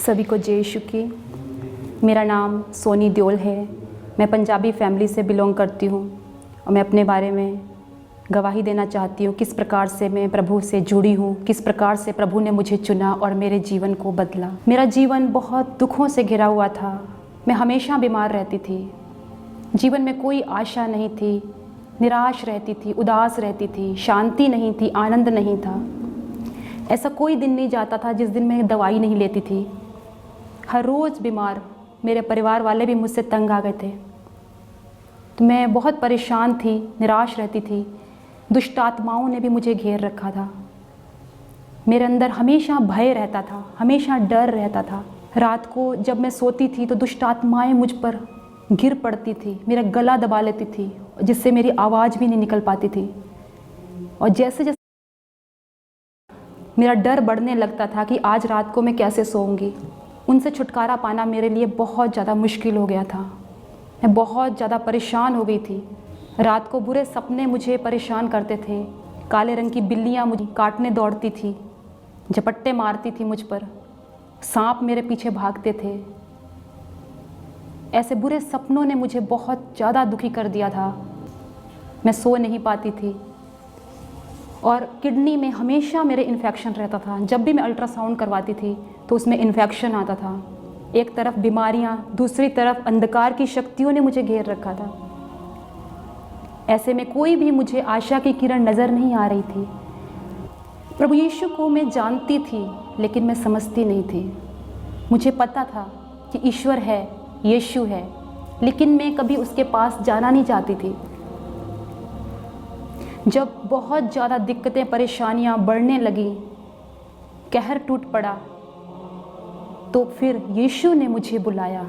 सभी को जय यीशु की। मेरा नाम सोनी देओल है। मैं पंजाबी फैमिली से बिलोंग करती हूँ और मैं अपने बारे में गवाही देना चाहती हूँ किस प्रकार से मैं प्रभु से जुड़ी हूँ, किस प्रकार से प्रभु ने मुझे चुना और मेरे जीवन को बदला। मेरा जीवन बहुत दुखों से घिरा हुआ था। मैं हमेशा बीमार रहती थी। जीवन में कोई आशा नहीं थी, निराश रहती थी, उदास रहती थी, शांति नहीं थी, आनंद नहीं था। ऐसा कोई दिन नहीं जाता था जिस दिन मैं दवाई नहीं लेती थी। हर रोज़ बीमार। मेरे परिवार वाले भी मुझसे तंग आ गए थे। तो मैं बहुत परेशान थी, निराश रहती थी। दुष्ट आत्माओं ने भी मुझे घेर रखा था। मेरे अंदर हमेशा भय रहता था, हमेशा डर रहता था। रात को जब मैं सोती थी तो दुष्ट आत्माएं मुझ पर गिर पड़ती थी, मेरा गला दबा लेती थी, जिससे मेरी आवाज़ भी नहीं निकल पाती थी। और जैसे जैसे मेरा डर बढ़ने लगता था कि आज रात को मैं कैसे सोऊंगी। उनसे छुटकारा पाना मेरे लिए बहुत ज़्यादा मुश्किल हो गया था। मैं बहुत ज़्यादा परेशान हो गई थी। रात को बुरे सपने मुझे परेशान करते थे। काले रंग की बिल्लियाँ मुझे काटने दौड़ती थी, झपट्टे मारती थी मुझ पर, सांप मेरे पीछे भागते थे। ऐसे बुरे सपनों ने मुझे बहुत ज़्यादा दुखी कर दिया था। मैं सो नहीं पाती थी और किडनी में हमेशा मेरे इन्फेक्शन रहता था। जब भी मैं अल्ट्रासाउंड करवाती थी तो उसमें इन्फेक्शन आता था। एक तरफ बीमारियां, दूसरी तरफ अंधकार की शक्तियों ने मुझे घेर रखा था। ऐसे में कोई भी मुझे आशा की किरण नज़र नहीं आ रही थी। प्रभु यीशु को मैं जानती थी लेकिन मैं समझती नहीं थी। मुझे पता था कि ईश्वर है, यीशु है, लेकिन मैं कभी उसके पास जाना नहीं चाहती थी। जब बहुत ज़्यादा दिक्कतें, परेशानियां बढ़ने लगी, कहर टूट पड़ा, तो फिर यीशु ने मुझे बुलाया।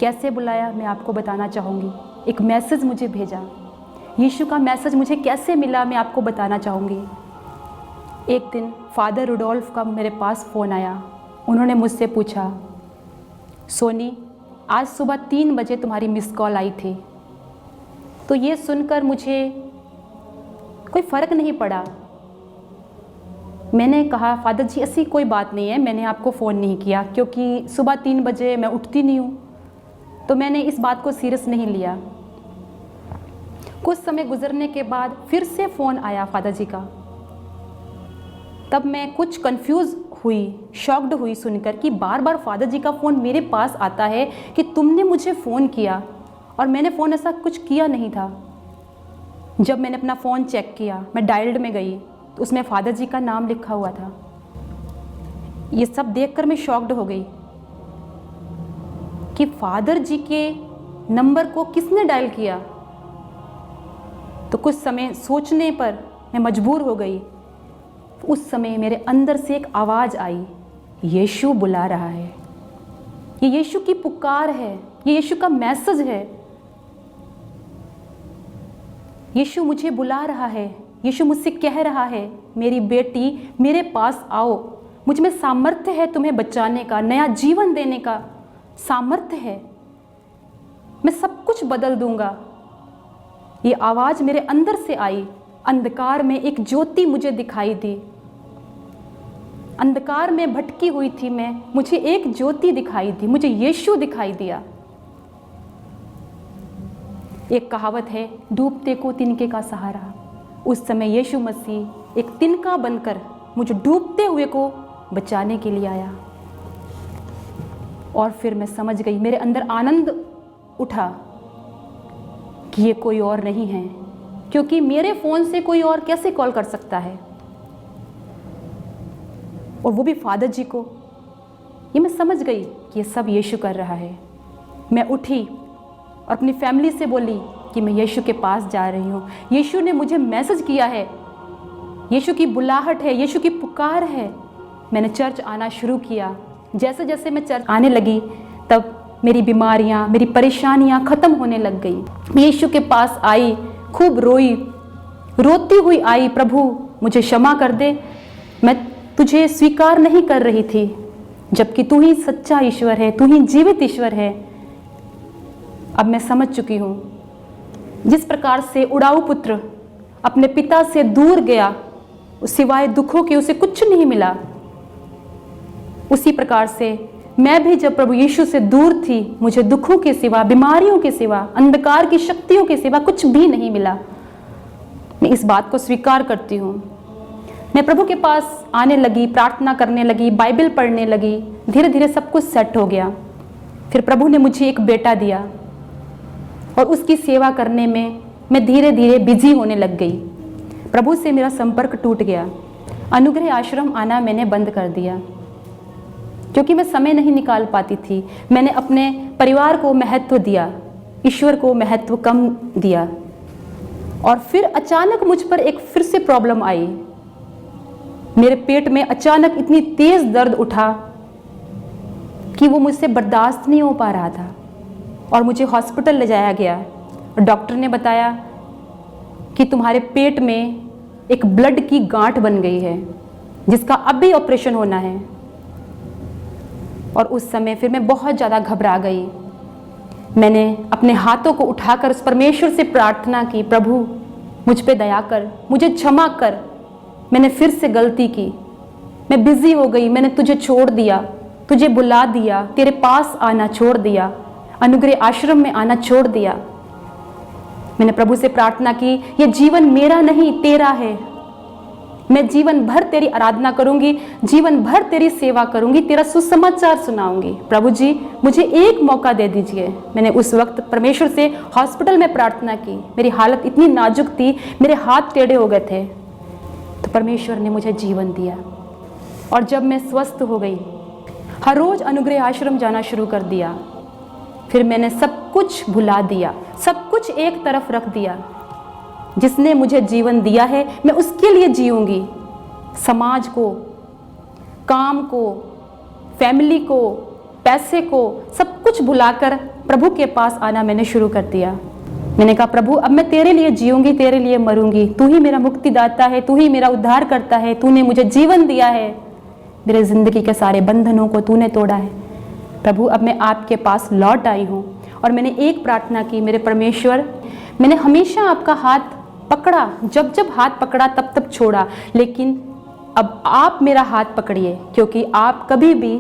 कैसे बुलाया मैं आपको बताना चाहूँगी। एक मैसेज मुझे भेजा। यीशु का मैसेज मुझे कैसे मिला मैं आपको बताना चाहूँगी। एक दिन फादर रुडोल्फ का मेरे पास फ़ोन आया। उन्होंने मुझसे पूछा, सोनी आज सुबह 3 बजे तुम्हारी मिस कॉल आई थी। तो ये सुनकर मुझे कोई फ़र्क नहीं पड़ा। मैंने कहा, फादर जी ऐसी कोई बात नहीं है, मैंने आपको फ़ोन नहीं किया क्योंकि सुबह 3 बजे मैं उठती नहीं हूँ। तो मैंने इस बात को सीरियस नहीं लिया। कुछ समय गुजरने के बाद फिर से फ़ोन आया फादर जी का। तब मैं कुछ कंफ्यूज हुई, शॉक्ड हुई सुनकर कि बार बार फादर जी का फ़ोन मेरे पास आता है कि तुमने मुझे फ़ोन किया, और मैंने फ़ोन ऐसा कुछ किया नहीं था। जब मैंने अपना फ़ोन चेक किया, मैं डायल्ड में गई तो उसमें फादर जी का नाम लिखा हुआ था। ये सब देखकर मैं शॉक्ड हो गई कि फादर जी के नंबर को किसने डायल किया। तो कुछ समय सोचने पर मैं मजबूर हो गई। उस समय मेरे अंदर से एक आवाज़ आई, यीशु बुला रहा है। ये यीशु की पुकार है, ये यीशु का मैसेज है। यीशु मुझे बुला रहा है। यीशु मुझसे कह रहा है, मेरी बेटी मेरे पास आओ, मुझ में सामर्थ्य है तुम्हें बचाने का, नया जीवन देने का सामर्थ्य है, मैं सब कुछ बदल दूंगा। ये आवाज़ मेरे अंदर से आई। अंधकार में एक ज्योति मुझे दिखाई दी। अंधकार में भटकी हुई थी मैं, मुझे एक ज्योति दिखाई दी, मुझे यीशु दिखाई दिया। एक कहावत है, डूबते को तिनके का सहारा। उस समय यीशु मसीह एक तिनका बनकर मुझे डूबते हुए को बचाने के लिए आया। और फिर मैं समझ गई, मेरे अंदर आनंद उठा कि ये कोई और नहीं है, क्योंकि मेरे फ़ोन से कोई और कैसे कॉल कर सकता है, और वो भी फादर जी को। ये मैं समझ गई कि ये सब यीशु कर रहा है। मैं उठी और अपनी फैमिली से बोली कि मैं यीशु के पास जा रही हूँ। यीशु ने मुझे मैसेज किया है, यीशु की बुलाहट है, यीशु की पुकार है। मैंने चर्च आना शुरू किया। जैसे जैसे मैं चर्च आने लगी तब मेरी बीमारियाँ, मेरी परेशानियाँ ख़त्म होने लग गई। मैं यीशु के पास आई, खूब रोई, रोती हुई आई, प्रभु मुझे क्षमा कर दे, मैं तुझे स्वीकार नहीं कर रही थी, जबकि तू ही सच्चा ईश्वर है, तू ही जीवित ईश्वर है। अब मैं समझ चुकी हूँ, जिस प्रकार से उड़ाऊ पुत्र अपने पिता से दूर गया, सिवाय दुखों के उसे कुछ नहीं मिला, उसी प्रकार से मैं भी जब प्रभु यीशु से दूर थी, मुझे दुखों के सिवा, बीमारियों के सिवा, अंधकार की शक्तियों के सिवा कुछ भी नहीं मिला। मैं इस बात को स्वीकार करती हूँ। मैं प्रभु के पास आने लगी, प्रार्थना करने लगी, बाइबल पढ़ने लगी। धीरे धीरे सब कुछ सेट हो गया। फिर प्रभु ने मुझे एक बेटा दिया और उसकी सेवा करने में मैं धीरे धीरे बिजी होने लग गई। प्रभु से मेरा संपर्क टूट गया। अनुग्रह आश्रम आना मैंने बंद कर दिया क्योंकि मैं समय नहीं निकाल पाती थी। मैंने अपने परिवार को महत्व दिया, ईश्वर को महत्व कम दिया। और फिर अचानक मुझ पर एक फिर से प्रॉब्लम आई। मेरे पेट में अचानक इतनी तेज दर्द उठा कि वो मुझसे बर्दाश्त नहीं हो पा रहा था और मुझे हॉस्पिटल ले जाया गया। डॉक्टर ने बताया कि तुम्हारे पेट में एक ब्लड की गांठ बन गई है जिसका अभी ऑपरेशन होना है। और उस समय फिर मैं बहुत ज़्यादा घबरा गई। मैंने अपने हाथों को उठाकर उस परमेश्वर से प्रार्थना की, प्रभु मुझ पे दया कर, मुझे क्षमा कर, मैंने फिर से गलती की, मैं बिजी हो गई, मैंने तुझे छोड़ दिया, तुझे बुला दिया, तेरे पास आना छोड़ दिया, अनुग्रह आश्रम में आना छोड़ दिया। मैंने प्रभु से प्रार्थना की, ये जीवन मेरा नहीं तेरा है। मैं जीवन भर तेरी आराधना करूंगी, जीवन भर तेरी सेवा करूंगी, तेरा सुसमाचार सुनाऊंगी। प्रभु जी मुझे एक मौका दे दीजिए। मैंने उस वक्त परमेश्वर से हॉस्पिटल में प्रार्थना की। मेरी हालत इतनी नाजुक थी, मेरे हाथ टेढ़े हो गए थे। तो परमेश्वर ने मुझे जीवन दिया और जब मैं स्वस्थ हो गई, हर रोज अनुग्रह आश्रम जाना शुरू कर दिया। फिर मैंने सब कुछ भुला दिया, सब कुछ एक तरफ रख दिया। जिसने मुझे जीवन दिया है मैं उसके लिए जीऊंगी। समाज को, काम को, फैमिली को, पैसे को, सब कुछ भुलाकर प्रभु के पास आना मैंने शुरू कर दिया। मैंने कहा प्रभु अब मैं तेरे लिए जीऊंगी, तेरे लिए मरूंगी। तू ही मेरा मुक्तिदाता है, तू ही मेरा उद्धार करता है, तूने मुझे जीवन दिया है, मेरे जिंदगी के सारे बंधनों को तूने तोड़ा है। प्रभु अब मैं आपके पास लौट आई हूँ। और मैंने एक प्रार्थना की, मेरे परमेश्वर मैंने हमेशा आपका हाथ पकड़ा, जब जब हाथ पकड़ा तब तब छोड़ा, लेकिन अब आप मेरा हाथ पकड़िए क्योंकि आप कभी भी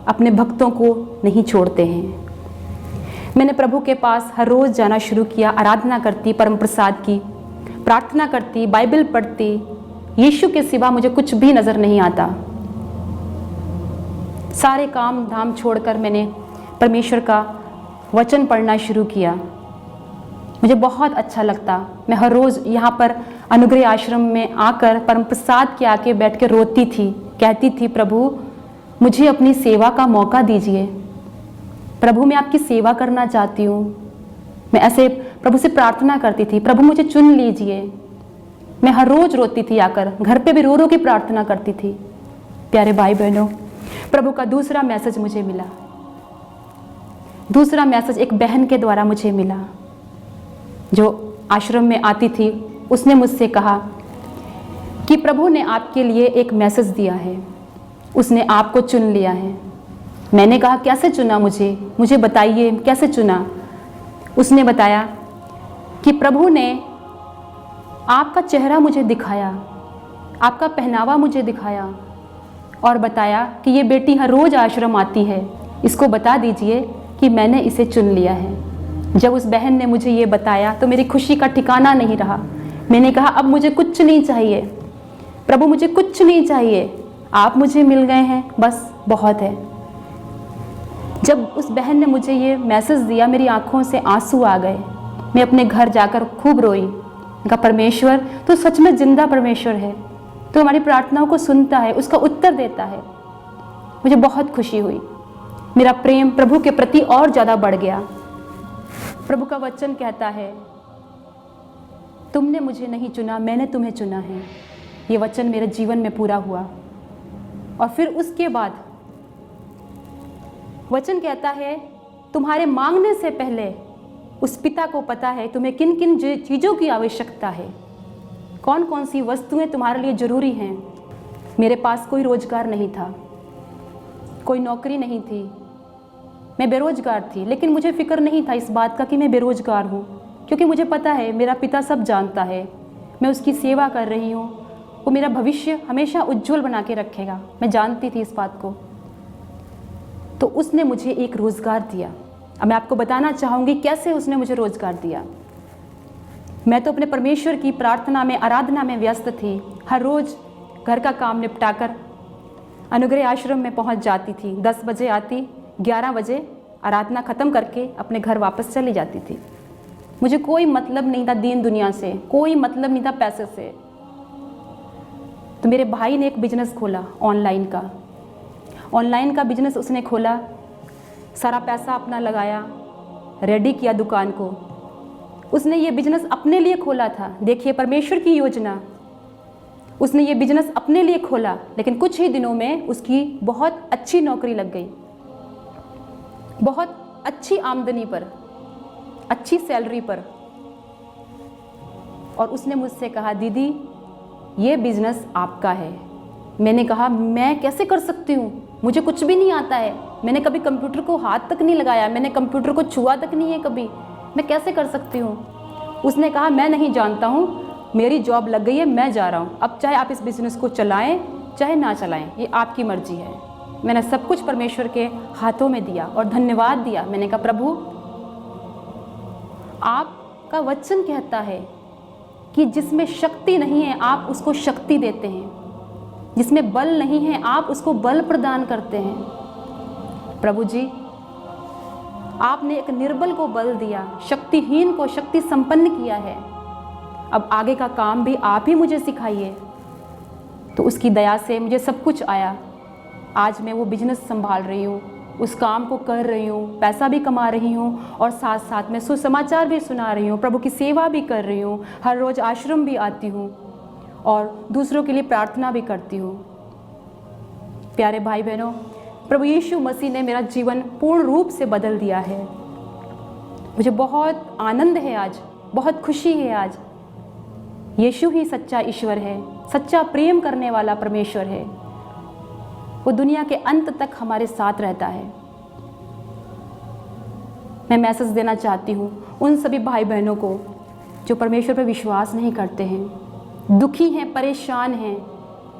अपने भक्तों को नहीं छोड़ते हैं। मैंने प्रभु के पास हर रोज़ जाना शुरू किया, आराधना करती, परम प्रसाद की प्रार्थना करती, बाइबल पढ़ती। यीशु के सिवा मुझे कुछ भी नज़र नहीं आता। सारे काम धाम छोड़कर मैंने परमेश्वर का वचन पढ़ना शुरू किया। मुझे बहुत अच्छा लगता। मैं हर रोज़ यहाँ पर अनुग्रह आश्रम में आकर परम प्रसाद के आके बैठ के रोती थी, कहती थी प्रभु मुझे अपनी सेवा का मौका दीजिए, प्रभु मैं आपकी सेवा करना चाहती हूँ। मैं ऐसे प्रभु से प्रार्थना करती थी, प्रभु मुझे चुन लीजिए। मैं हर रोज़ रोती थी, आकर घर पे भी रो रो के प्रार्थना करती थी। प्यारे भाई बहनों, प्रभु का दूसरा मैसेज मुझे मिला। दूसरा मैसेज एक बहन के द्वारा मुझे मिला जो आश्रम में आती थी। उसने मुझसे कहा कि प्रभु ने आपके लिए एक मैसेज दिया है, उसने आपको चुन लिया है। मैंने कहा कैसे चुना, मुझे बताइए कैसे चुना। उसने बताया कि प्रभु ने आपका चेहरा मुझे दिखाया, आपका पहनावा मुझे दिखाया और बताया कि ये बेटी हर रोज़ आश्रम आती है, इसको बता दीजिए कि मैंने इसे चुन लिया है। जब उस बहन ने मुझे ये बताया तो मेरी खुशी का ठिकाना नहीं रहा। मैंने कहा अब मुझे कुछ नहीं चाहिए प्रभु, मुझे कुछ नहीं चाहिए, आप मुझे मिल गए हैं, बस बहुत है। जब उस बहन ने मुझे ये मैसेज दिया मेरी आंखों से आंसू आ गए। मैं अपने घर जाकर खूब रोई। कहा परमेश्वर तो सच में जिंदा परमेश्वर है, तो हमारी प्रार्थनाओं को सुनता है, उसका उत्तर देता है। मुझे बहुत खुशी हुई। मेरा प्रेम प्रभु के प्रति और ज़्यादा बढ़ गया। प्रभु का वचन कहता है तुमने मुझे नहीं चुना, मैंने तुम्हें चुना है। ये वचन मेरे जीवन में पूरा हुआ। और फिर उसके बाद वचन कहता है तुम्हारे मांगने से पहले उस पिता को पता है तुम्हें किन किन चीज़ों की आवश्यकता है, कौन कौन सी वस्तुएं तुम्हारे लिए ज़रूरी हैं। मेरे पास कोई रोज़गार नहीं था, कोई नौकरी नहीं थी, मैं बेरोज़गार थी। लेकिन मुझे फ़िक्र नहीं था इस बात का कि मैं बेरोज़गार हूँ, क्योंकि मुझे पता है मेरा पिता सब जानता है, मैं उसकी सेवा कर रही हूँ, वो मेरा भविष्य हमेशा उज्जवल बना के रखेगा। मैं जानती थी इस बात को। तो उसने मुझे एक रोज़गार दिया। अब मैं आपको बताना चाहूँगी कैसे उसने मुझे रोज़गार दिया। मैं तो अपने परमेश्वर की प्रार्थना में, आराधना में व्यस्त थी। हर रोज़ घर का काम निपटाकर अनुग्रह आश्रम में पहुंच जाती थी। 10 बजे आती, 11 बजे आराधना ख़त्म करके अपने घर वापस चली जाती थी। मुझे कोई मतलब नहीं था दीन दुनिया से, कोई मतलब नहीं था पैसे से। तो मेरे भाई ने एक बिजनेस खोला ऑनलाइन का। ऑनलाइन का बिजनेस उसने खोला, सारा पैसा अपना लगाया, रेडी किया दुकान को। उसने ये बिजनेस अपने लिए खोला था। देखिए परमेश्वर की योजना। उसने ये बिजनेस अपने लिए खोला, लेकिन कुछ ही दिनों में उसकी बहुत अच्छी नौकरी लग गई, बहुत अच्छी आमदनी पर, अच्छी सैलरी पर। और उसने मुझसे कहा, दीदी ये बिजनेस आपका है। मैंने कहा, मैं कैसे कर सकती हूँ, मुझे कुछ भी नहीं आता है। मैंने कभी कंप्यूटर को हाथ तक नहीं लगाया, मैंने कंप्यूटर को छुआ तक नहीं है कभी, मैं कैसे कर सकती हूँ। उसने कहा, मैं नहीं जानता हूँ, मेरी जॉब लग गई है, मैं जा रहा हूँ। अब चाहे आप इस बिज़नेस को चलाएं चाहे ना चलाएं, ये आपकी मर्जी है। मैंने सब कुछ परमेश्वर के हाथों में दिया और धन्यवाद दिया। मैंने कहा, प्रभु आपका वचन कहता है कि जिसमें शक्ति नहीं है आप उसको शक्ति देते हैं, जिसमें बल नहीं है आप उसको बल प्रदान करते हैं। प्रभु जी, आपने एक निर्बल को बल दिया, शक्तिहीन को शक्ति संपन्न किया है। अब आगे का काम भी आप ही मुझे सिखाइए। तो उसकी दया से मुझे सब कुछ आया। आज मैं वो बिजनेस संभाल रही हूँ, उस काम को कर रही हूँ, पैसा भी कमा रही हूँ और साथ साथ में सुसमाचार भी सुना रही हूँ, प्रभु की सेवा भी कर रही हूँ। हर रोज़ आश्रम भी आती हूँ और दूसरों के लिए प्रार्थना भी करती हूँ। प्यारे भाई बहनों, प्रभु यीशु मसीह ने मेरा जीवन पूर्ण रूप से बदल दिया है। मुझे बहुत आनंद है आज, बहुत खुशी है आज। यीशु ही सच्चा ईश्वर है, सच्चा प्रेम करने वाला परमेश्वर है। वो दुनिया के अंत तक हमारे साथ रहता है। मैं मैसेज देना चाहती हूँ उन सभी भाई बहनों को जो परमेश्वर पर विश्वास नहीं करते हैं, दुखी हैं, परेशान हैं,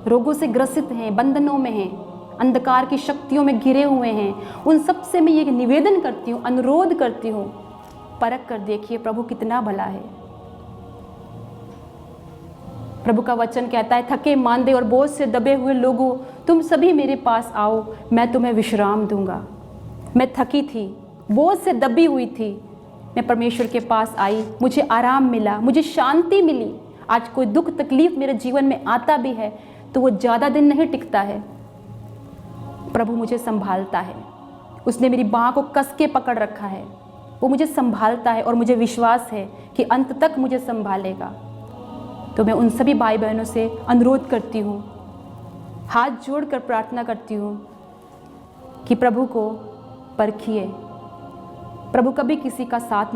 रोगों से ग्रसित हैं, बंधनों में हैं, अंधकार की शक्तियों में घिरे हुए हैं। उन सब से मैं ये निवेदन करती हूँ, अनुरोध करती हूँ, परख कर देखिए प्रभु कितना भला है। प्रभु का वचन कहता है, थके मांदे और बोझ से दबे हुए लोगों, तुम सभी मेरे पास आओ, मैं तुम्हें विश्राम दूंगा। मैं थकी थी, बोझ से दबी हुई थी, मैं परमेश्वर के पास आई, मुझे आराम मिला, मुझे शांति मिली। आज कोई दुख तकलीफ मेरे जीवन में आता भी है तो वो ज़्यादा दिन नहीं टिकता है। प्रभु मुझे संभालता है, उसने मेरी बाह को कस के पकड़ रखा है, वो मुझे संभालता है और मुझे विश्वास है कि अंत तक मुझे संभालेगा। तो मैं उन सभी भाई बहनों से अनुरोध करती हूँ, हाथ जोड़कर प्रार्थना करती हूँ कि प्रभु को परखिए। प्रभु कभी किसी का साथ